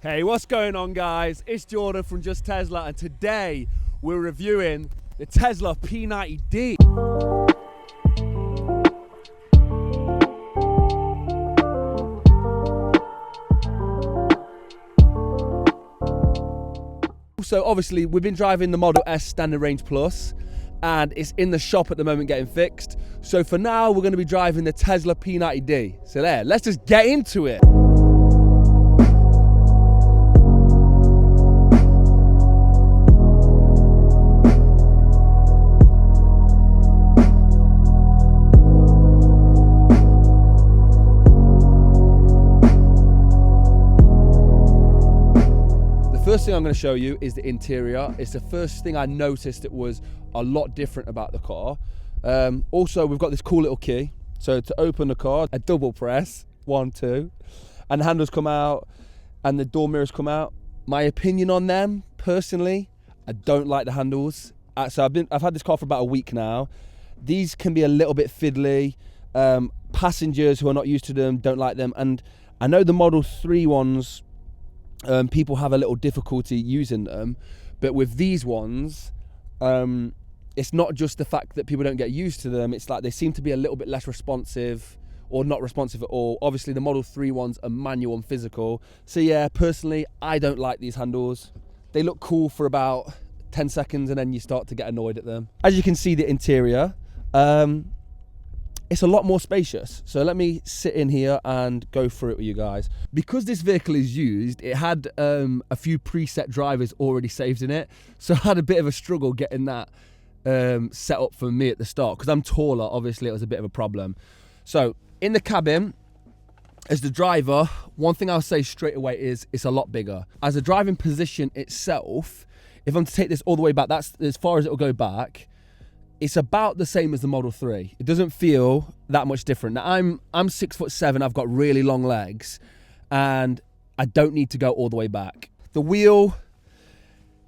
Hey, what's going on, guys? It's Jordan from Just Tesla, and today we're reviewing the Tesla P90D. So obviously we've been driving the Model S Standard Range Plus, and it's in the shop at the moment getting fixed. So for now, we're going to be driving the Tesla P90D. So there, let's just get into it. First thing I'm going to show you is the interior. It's the first thing I noticed that was a lot different about the car. Also, we've got this cool little key. So to open the car, a double press, 1, 2, and the handles come out and the door mirrors come out. My opinion on them, personally, I don't like the handles. So I've had this car for about a week now. These can be a little bit fiddly. Passengers who are not used to them don't like them. And I know the Model 3 ones, people have a little difficulty using them, but with these ones, it's not just the fact that people don't get used to them, it's like they seem to be a little bit less responsive or not responsive at all. Obviously the Model 3 ones are manual and physical, so yeah, personally I don't like these handles. They look cool for about 10 seconds and then you start to get annoyed at them. As you can see, the interior, it's a lot more spacious. So let me sit in here and go through it with you guys. Because this vehicle is used, it had a few preset drivers already saved in it. So I had a bit of a struggle getting that set up for me at the start. Because I'm taller, obviously it was a bit of a problem. So in the cabin, as the driver, one thing I'll say straight away is it's a lot bigger. As a driving position itself, if I'm to take this all the way back, that's as far as it'll go back, it's about the same as the Model 3. It doesn't feel that much different. Now, I'm 6'7", I've got really long legs, and I don't need to go all the way back. The wheel,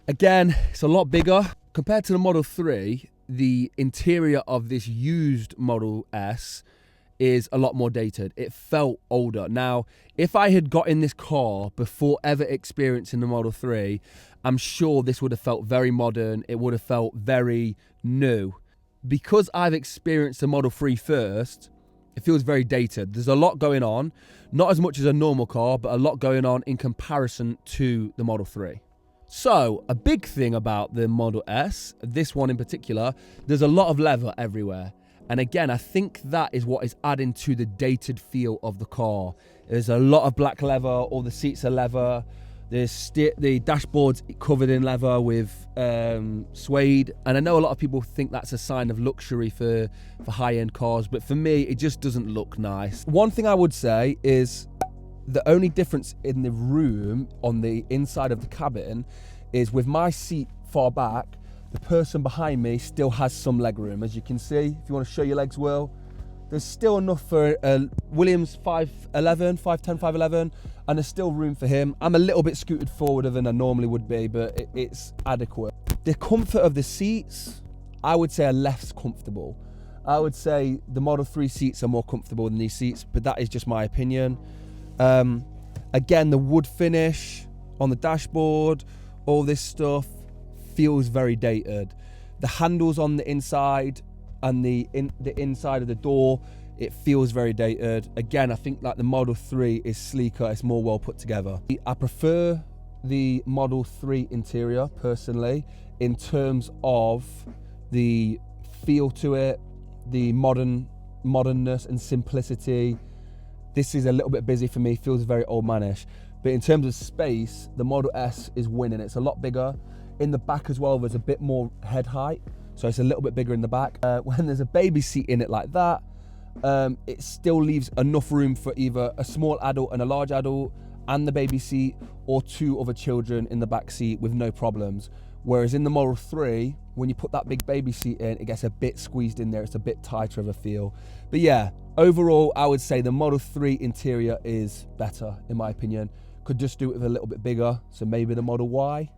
again, it's a lot bigger. Compared to the Model 3, the interior of this used Model S is a lot more dated. It felt older. Now, if I had got in this car before ever experiencing the Model 3, I'm sure this would have felt very modern. It would have felt very new. Because I've experienced the Model 3 first, it feels very dated. There's a lot going on, not as much as a normal car, but a lot going on in comparison to the Model 3. So, a big thing about the Model S, this one in particular, there's a lot of leather everywhere. And again, I think that is what is adding to the dated feel of the car. There's a lot of black leather, all the seats are leather. The dashboard's covered in leather with suede, and I know a lot of people think that's a sign of luxury for high-end cars, but for me it just doesn't look nice. One thing I would say is the only difference in the room on the inside of the cabin is with my seat far back, the person behind me still has some leg room. As you can see, if you want to show your legs, Will, there's still enough for Williams 5'11", 5'10", 5'11", and there's still room for him. I'm a little bit scooted forwarder than I normally would be, but it's adequate. The comfort of the seats, I would say, are less comfortable. I would say the Model 3 seats are more comfortable than these seats, but that is just my opinion. Again, the wood finish on the dashboard, all this stuff feels very dated. The handles on the inside and the inside of the door, it feels very dated. Again, I think like the Model 3 is sleeker, it's more well put together. I prefer the Model 3 interior personally in terms of the feel to it, the modernness and simplicity. This is a little bit busy for me, feels very old manish. But in terms of space, the Model S is winning. It's a lot bigger. In the back as well, there's a bit more head height, so it's a little bit bigger in the back. When there's a baby seat in it like that, it still leaves enough room for either a small adult and a large adult and the baby seat, or 2 other children in the back seat with no problems. Whereas in the Model 3, when you put that big baby seat in, it gets a bit squeezed in there. It's a bit tighter of a feel. But yeah, overall, I would say the Model 3 interior is better, in my opinion. Could just do it with a little bit bigger, so maybe the Model Y.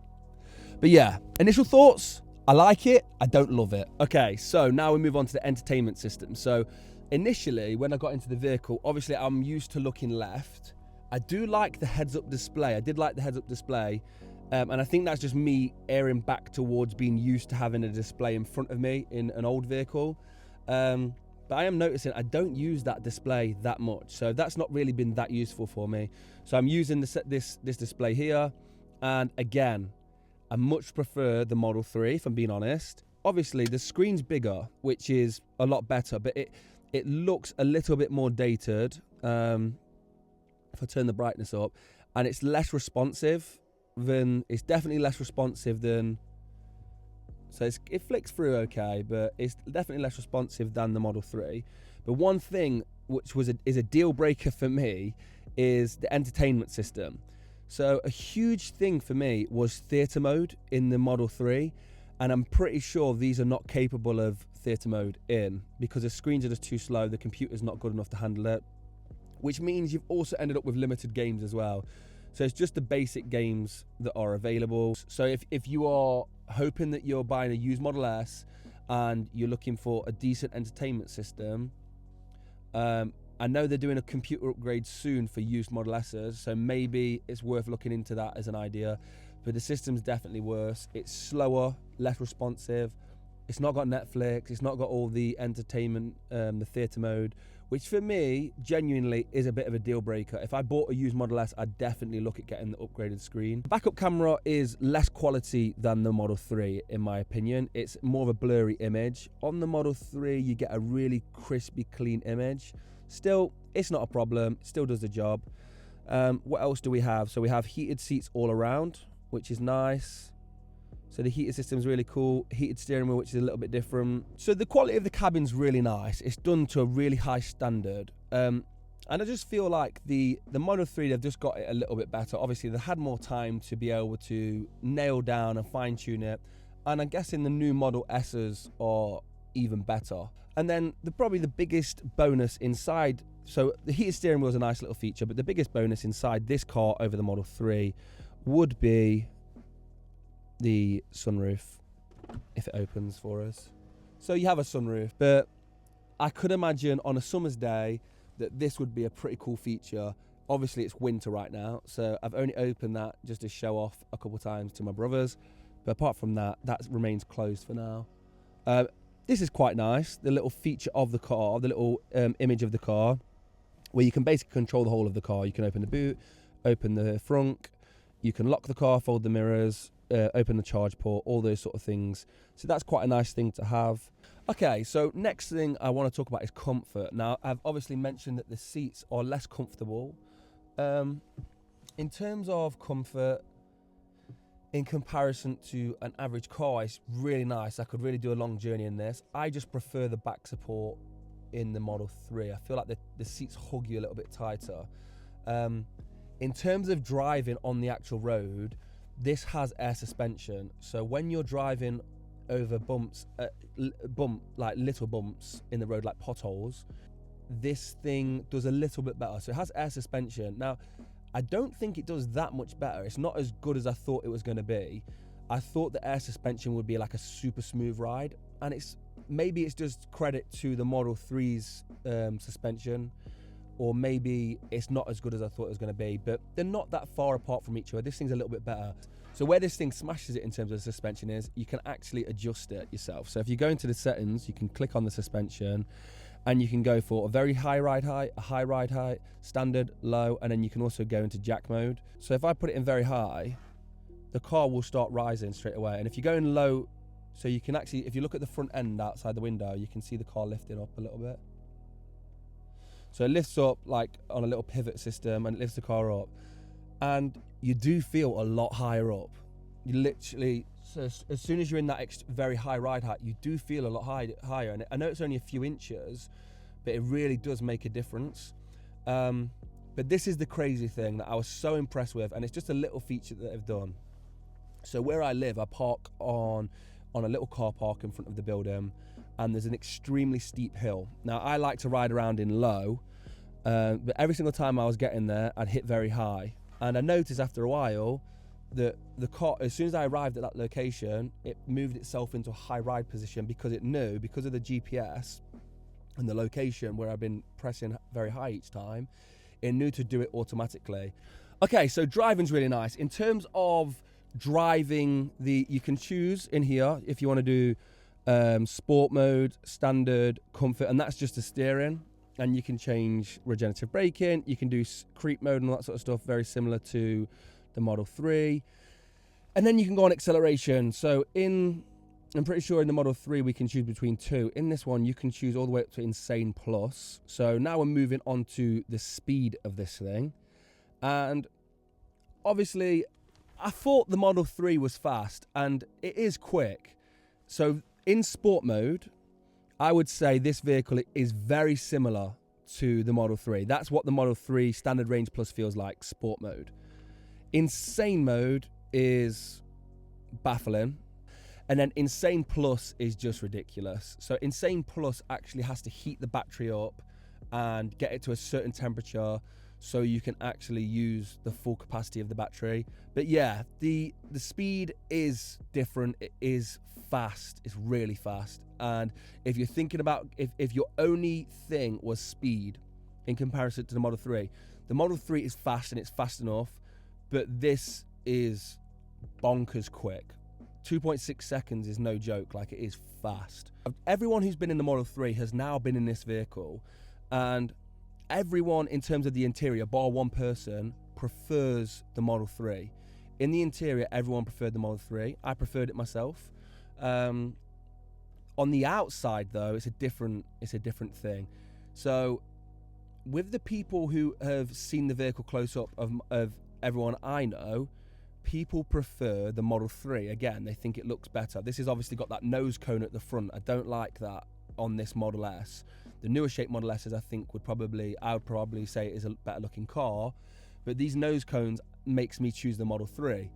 But yeah, initial thoughts, I like it, I don't love it. Okay, so now we move on to the entertainment system. So initially, when I got into the vehicle, obviously I'm used to looking left. I do like the heads-up display. I did like the heads-up display, and I think that's just me erring back towards being used to having a display in front of me in an old vehicle. But I am noticing I don't use that display that much, so that's not really been that useful for me. So I'm using this display here, and again, I much prefer the Model 3, if I'm being honest. Obviously, the screen's bigger, which is a lot better, but it looks a little bit more dated. If I turn the brightness up, and it's less responsive than, it's definitely less responsive than, so it flicks through okay, but it's definitely less responsive than the Model 3. But one thing which is a deal breaker for me is the entertainment system. So a huge thing for me was theatre mode in the Model 3, and I'm pretty sure these are not capable of theatre mode in, because the screens are just too slow, the computer's not good enough to handle it, which means you've also ended up with limited games as well. So it's just the basic games that are available. So if you are hoping that you're buying a used Model S and you're looking for a decent entertainment system, I know they're doing a computer upgrade soon for used Model S's, so maybe it's worth looking into that as an idea. But the system's definitely worse. It's slower, less responsive. It's not got Netflix. It's not got all the entertainment, the theatre mode, which for me, genuinely, is a bit of a deal breaker. If I bought a used Model S, I'd definitely look at getting the upgraded screen. The backup camera is less quality than the Model 3, in my opinion. It's more of a blurry image. On the Model 3, you get a really crispy, clean image. Still, it's not a problem. It still does the job. What else do we have? So we have heated seats all around, which is nice. So the heated system is really cool. Heated steering wheel, which is a little bit different. So the quality of the cabin's really nice. It's done to a really high standard. And I just feel like the Model 3, they've just got it a little bit better. Obviously, they had more time to be able to nail down and fine tune it. And I'm guessing the new Model S's are even better. And then probably the biggest bonus inside, so the heated steering wheel is a nice little feature, but the biggest bonus inside this car over the Model 3 would be the sunroof, if it opens for us. So you have a sunroof, but I could imagine on a summer's day that this would be a pretty cool feature. Obviously it's winter right now, so I've only opened that just to show off a couple times to my brothers, but apart from that, that remains closed for now. This is quite nice, the little feature of the car, the little image of the car, where you can basically control the whole of the car. You can open the boot, open the frunk, you can lock the car, fold the mirrors, open the charge port, all those sort of things. So that's quite a nice thing to have. Okay, so next thing I want to talk about is comfort. Now, I've obviously mentioned that the seats are less comfortable. In terms of comfort, in comparison to an average car, it's really nice. I could really do a long journey in this. I just prefer the back support in the Model 3. I feel like the seats hug you a little bit tighter. In terms of driving on the actual road, this has air suspension. So when you're driving over bumps, like little bumps in the road, like potholes, this thing does a little bit better. So it has air suspension. Now, I don't think it does that much better. It's not as good as I thought it was going to be. I thought the air suspension would be like a super smooth ride, and maybe it's just credit to the Model 3's suspension, or maybe it's not as good as I thought it was going to be, but they're not that far apart from each other. This thing's a little bit better. So where this thing smashes it in terms of the suspension is you can actually adjust it yourself. So if you go into the settings, you can click on the suspension and you can go for a very high ride height, a high ride height, standard, low, and then you can also go into jack mode. So if I put it in very high, the car will start rising straight away. And if you go in low, so you can actually, if you look at the front end outside the window, you can see the car lifting up a little bit. So it lifts up like on a little pivot system and it lifts the car up. And you do feel a lot higher up. You literally, so as soon as you're in that very high ride height, you do feel a lot higher. And I know it's only a few inches, but it really does make a difference. But this is the crazy thing that I was so impressed with, and it's just a little feature that they've done. So where I live, I park on a little car park in front of the building, and there's an extremely steep hill. Now, I like to ride around in low, but every single time I was getting there, I'd hit very high. And I noticed after a while that the car, as soon as I arrived at that location, it moved itself into a high ride position because it knew, because of the GPS and the location where I've been pressing very high each time, It knew to do it automatically. Okay, so driving's really nice. In terms of driving, you can choose in here if you want to do sport mode, standard, comfort, and that's just the steering. And you can change regenerative braking. You can do creep mode and all that sort of stuff, very similar to the Model 3. And then you can go on acceleration. So I'm pretty sure in the Model 3 we can choose between 2. In this one, you can choose all the way up to Insane Plus. So now we're moving on to the speed of this thing. And obviously, I thought the Model 3 was fast, and it is quick. So in sport mode, I would say this vehicle is very similar to the Model 3. That's what the Model 3 Standard Range Plus feels like, sport mode. Insane mode is baffling. And then Insane Plus is just ridiculous. So Insane Plus actually has to heat the battery up and get it to a certain temperature so you can actually use the full capacity of the battery. But yeah, the speed is different. It is fast. It's really fast. And if you're thinking about, if your only thing was speed in comparison to the Model 3, the Model 3 is fast and it's fast enough, but this is bonkers quick. 2.6 seconds is no joke, like it is fast. Everyone who's been in the Model 3 has now been in this vehicle, and everyone in terms of the interior, bar one person, prefers the Model 3. In the interior, everyone preferred the Model 3. I preferred it myself. On the outside though, it's a different thing. So with the people who have seen the vehicle close up of everyone I know, people prefer the Model 3. Again, they think it looks better. This has obviously got that nose cone at the front. I don't like that on this Model S. The newer shape Model S's, I think, I would probably say is a better looking car, but these nose cones makes me choose the Model 3.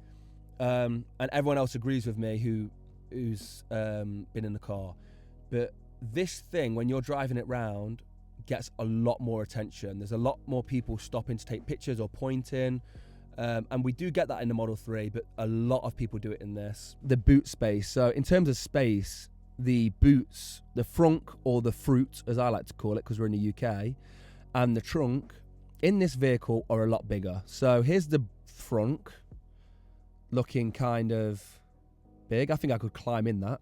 And everyone else agrees with me who's been in the car. But this thing, when you're driving it round, gets a lot more attention. There's a lot more people stopping to take pictures or pointing. And we do get that in the Model 3, but a lot of people do it in this. The boot space. So in terms of space, the boots, the frunk, or the fruit, as I like to call it, because we're in the UK, and the trunk in this vehicle are a lot bigger. So here's the frunk, looking kind of big. I think I could climb in that.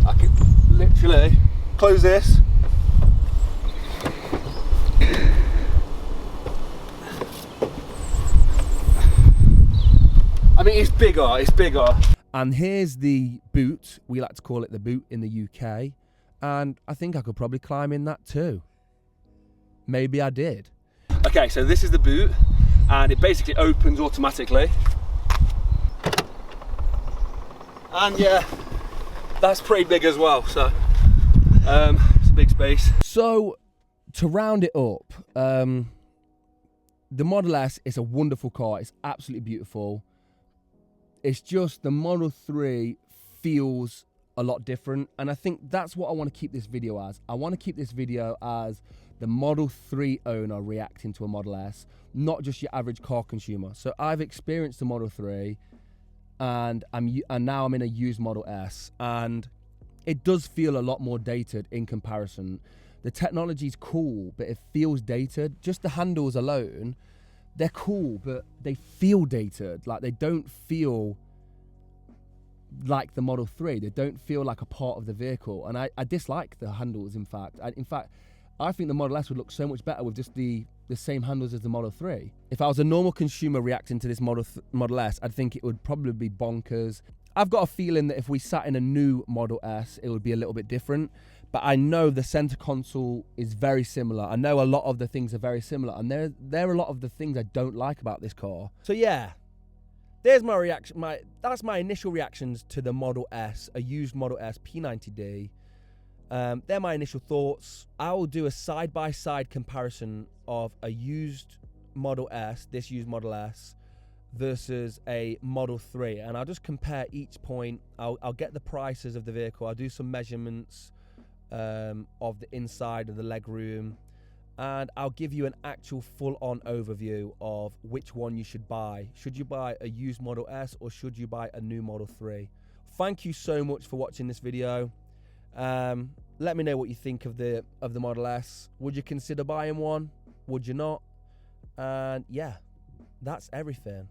I could literally close this. I mean, it's bigger. And here's the boot. We like to call it the boot in the UK. And I think I could probably climb in that too. Maybe I did. Okay, so this is the boot, and it basically opens automatically. And yeah, that's pretty big as well, so it's a big space. So to round it up, the Model S is a wonderful car. It's absolutely beautiful. It's just the Model 3 feels a lot different, and I think that's what I want to keep this video as. I want to keep this video as the Model 3 owner reacting to a Model S, not just your average car consumer. So I've experienced the Model 3, and now I'm in a used Model S, and it does feel a lot more dated in comparison. The technology's cool, but it feels dated. Just the handles alone, they're cool, but they feel dated. Like, they don't feel like the Model 3. They don't feel like a part of the vehicle. And I dislike the handles, in fact. I think the Model S would look so much better with just the same handles as the Model 3. If I was a normal consumer reacting to this Model S, I'd think it would probably be bonkers. I've got a feeling that if we sat in a new Model S, it would be a little bit different. But I know the center console is very similar. I know a lot of the things are very similar, and there are a lot of the things I don't like about this car. So yeah, there's my reaction. That's my initial reactions to the Model S, a used Model S P90D. They're my initial thoughts. I will do a side-by-side comparison of a used Model S, this used Model S, versus a Model 3, and I'll just compare each point. I'll get the prices of the vehicle. I'll do some measurements of the inside of the leg room, and I'll give you an actual full-on overview of which one you should buy. Should you buy a used Model S, or should you buy a new Model 3? Thank you so much for watching this video. Let me know what you think of the Model S. Would you consider buying one? Would you not? And yeah, that's everything.